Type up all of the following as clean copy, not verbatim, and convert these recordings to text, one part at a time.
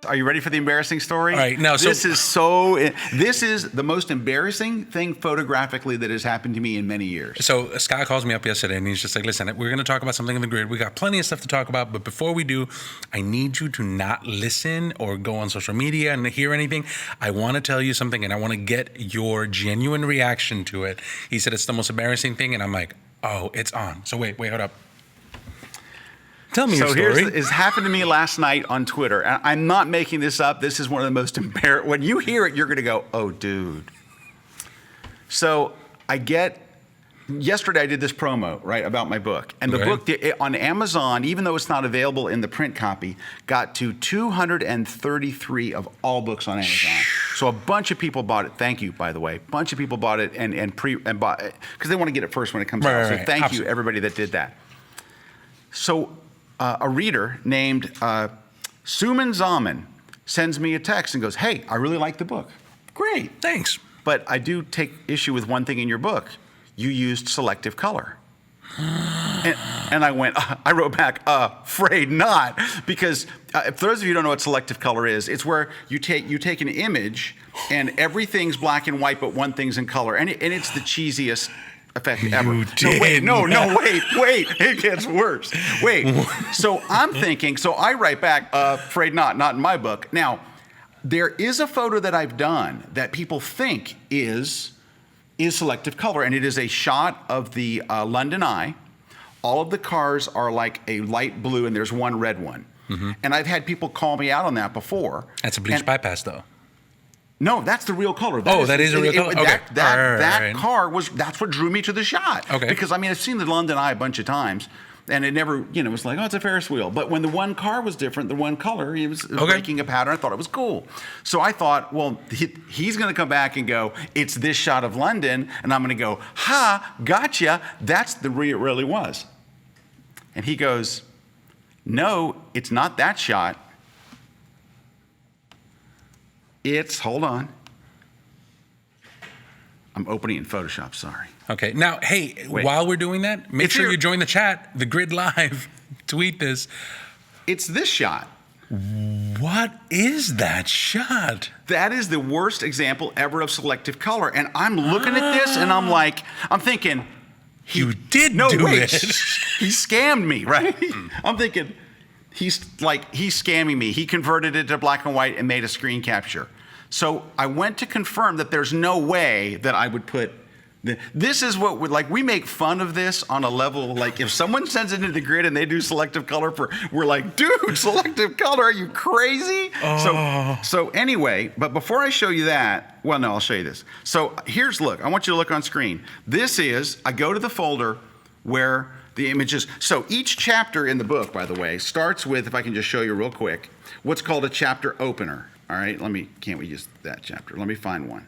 Are you ready for the embarrassing story? All right, now, this is the most embarrassing thing photographically that has happened to me in many years. So Scott calls me up yesterday and he's just like, listen, we're going to talk about something in the grid. We got plenty of stuff to talk about, but before we do, I need you to not listen or go on social media and hear anything. I want to tell you something and I want to get your genuine reaction to it. He said it's the most embarrassing thing, and I'm like, oh, it's on. So wait, hold up. Tell me your story. It happened to me last night on Twitter. And I'm not making this up. This is one of the most embarrassing. When you hear it, you're going to go, oh, dude. So yesterday I did this promo, right, about my book. And the book on Amazon, even though it's not available in the print copy, got to 233 of all books on Amazon. So a bunch of people bought it. Thank you, by the way. A bunch of people bought it and bought it because they want to get it first when it comes out. So thank you, everybody that did that. So a reader named Suman Zaman sends me a text and goes, hey, I really like the book. Great. Thanks. But I do take issue with one thing in your book. You used selective color. and I wrote back, afraid not. Because for those of you who don't know what selective color is, it's where you take an image and everything's black and white, but one thing's in color. And it's the cheesiest effect ever. You did. No, wait. It gets worse. Wait. So I'm thinking, so I write back, afraid not in my book. Now, there is a photo that I've done that people think is selective color, and it is a shot of the London Eye. All of the cars are like a light blue, and there's one red one. Mm-hmm. And I've had people call me out on that before. That's a bleach bypass, though. No, that's the real color. That is a real color? Okay. That car that's what drew me to the shot. Okay. Because, I mean, I've seen the London Eye a bunch of times, and it never, was like, oh, it's a Ferris wheel. But when the one car was different, the one color, it was breaking a pattern. I thought it was cool. So I thought, well, he's going to come back and go, it's this shot of London, and I'm going to go, ha, gotcha. That's the way it really was. And he goes, no, it's not that shot. Hold on. I'm opening in Photoshop, sorry. Okay, now, hey, while we're doing that, make sure you join the chat, the Grid Live, tweet this. It's this shot. What is that shot? That is the worst example ever of selective color. And I'm looking at this and I'm thinking, you did do it. He scammed me, right? I'm thinking, he's scamming me. He converted it to black and white and made a screen capture. So I went to confirm that there's no way that I would put this is what we make fun of this on a level, like if someone sends it into the grid and they do selective color we're like, dude, selective color, are you crazy? Oh. So anyway, but before I show you that, well, no, I'll show you this. So look, I want you to look on screen. I go to the folder where the images, so each chapter in the book, by the way, starts with, if I can just show you real quick, what's called a chapter opener. All right, can't we use that chapter? Let me find one.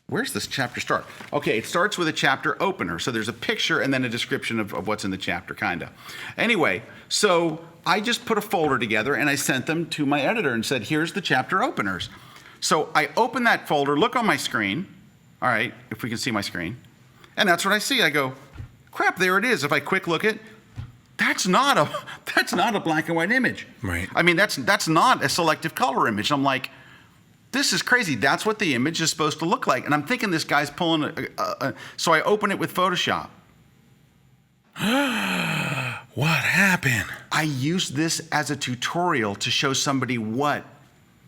Where's this chapter start? Okay, it starts with a chapter opener. So there's a picture and then a description of what's in the chapter, kind of. Anyway, so I just put a folder together and I sent them to my editor and said, here's the chapter openers. So I open that folder, look on my screen. All right, if we can see my screen. And that's what I see. I go, crap, there it is. If I quick look at, that's not a black and white image. Right. I mean, that's not a selective color image. I'm like, this is crazy. That's what the image is supposed to look like. And I'm thinking this guy's pulling so I open it with Photoshop. What happened? I used this as a tutorial to show somebody what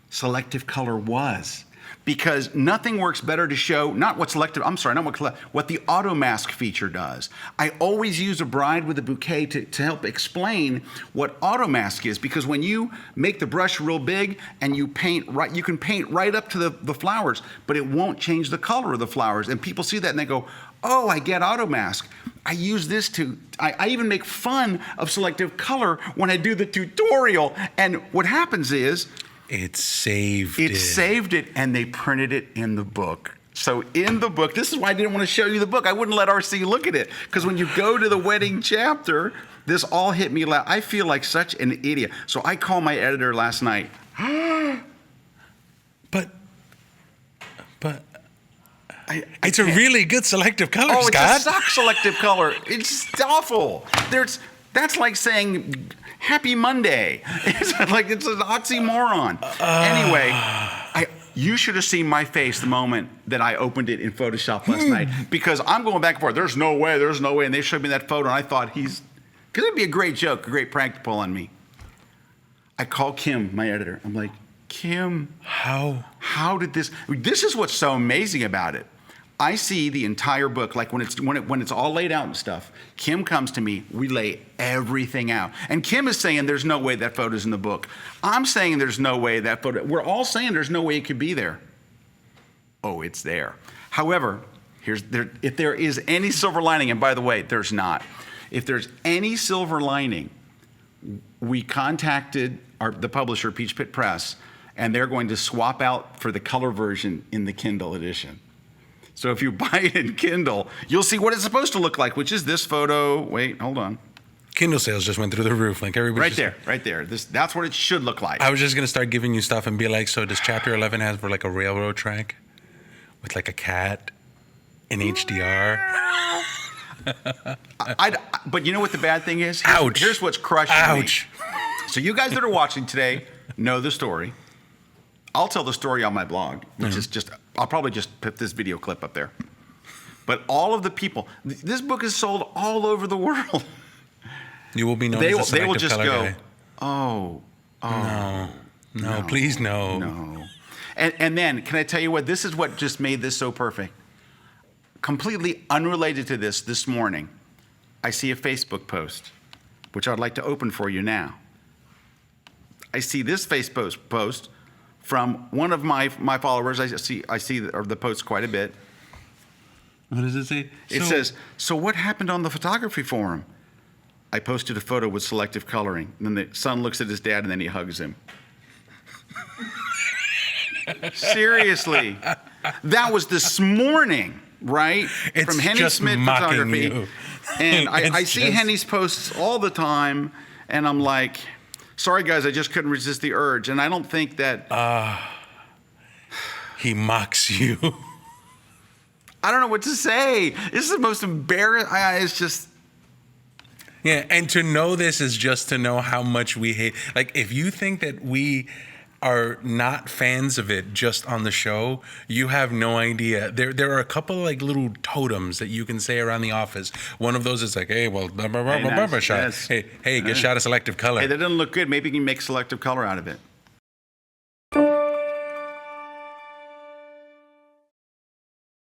selective color was. Because nothing works better to show, what the auto mask feature does. I always use a bride with a bouquet to help explain what auto mask is, because when you make the brush real big and you paint right, you can paint right up to the flowers, but it won't change the color of the flowers. And people see that and they go, oh, I get auto mask. I use this I even make fun of selective color when I do the tutorial. And what happens is, It saved it, and they printed it in the book. So in the book, this is why I didn't want to show you the book. I wouldn't let RC look at it, because when you go to the wedding chapter, this all hit me. I feel like such an idiot. So I called my editor last night. But it's a really good selective color, Scott. It's a sock selective color. It's awful. That's like saying Happy Monday. It's like it's an oxymoron. Anyway, you should have seen my face the moment that I opened it in Photoshop last night, because I'm going back and forth. There's no way. And they showed me that photo, and I thought because it'd be a great joke, a great prank to pull on me. I call Kim, my editor. I'm like, Kim, how did this? This is what's so amazing about it. I see the entire book, like when it's all laid out and stuff. Kim comes to me, we lay everything out. And Kim is saying there's no way that photo's in the book. I'm saying there's no way that photo, we're all saying there's no way it could be there. Oh, it's there. However, if there is any silver lining, and by the way, there's not. If there's any silver lining, we contacted the publisher, Peach Pit Press, and they're going to swap out for the color version in the Kindle edition. So if you buy it in Kindle, you'll see what it's supposed to look like, which is this photo. Wait, hold on. Kindle sales just went through the roof. Like everybody. Right there. That's what it should look like. I was just gonna start giving you stuff and be like, so does Chapter 11 have for like a railroad track with like a cat in HDR? But you know what the bad thing is? Ouch. Here's what's crushing me. So you guys that are watching today know the story. I'll tell the story on my blog, which is I'll probably just put this video clip up there. But all of the people, this book is sold all over the world. You will be known as a selective they will just color go, guy. No, please no. No. And then, can I tell you what? This is what just made this so perfect. Completely unrelated to this morning, I see a Facebook post, which I'd like to open for you now. I see this Facebook post from one of my followers. I see the post quite a bit. What does it say? It says, so what happened on the photography forum? I posted a photo with selective coloring. And then the son looks at his dad and then he hugs him. Seriously. That was this morning, right? It's from Henny just Smith mocking Photography. you. And I see Henny's posts all the time, and I'm like, sorry guys, I just couldn't resist the urge. And I don't think that he mocks you. I don't know what to say. This is the most embarrassing. It's just. Yeah, and to know this is just to know how much we hate. Like, if you think that we are not fans of it just on the show, you have no idea. There are a couple of like little totems that you can say around the office. One of those is like, hey, well, shot. Hey, get shot of selective color. Hey, that doesn't look good. Maybe you can make selective color out of it.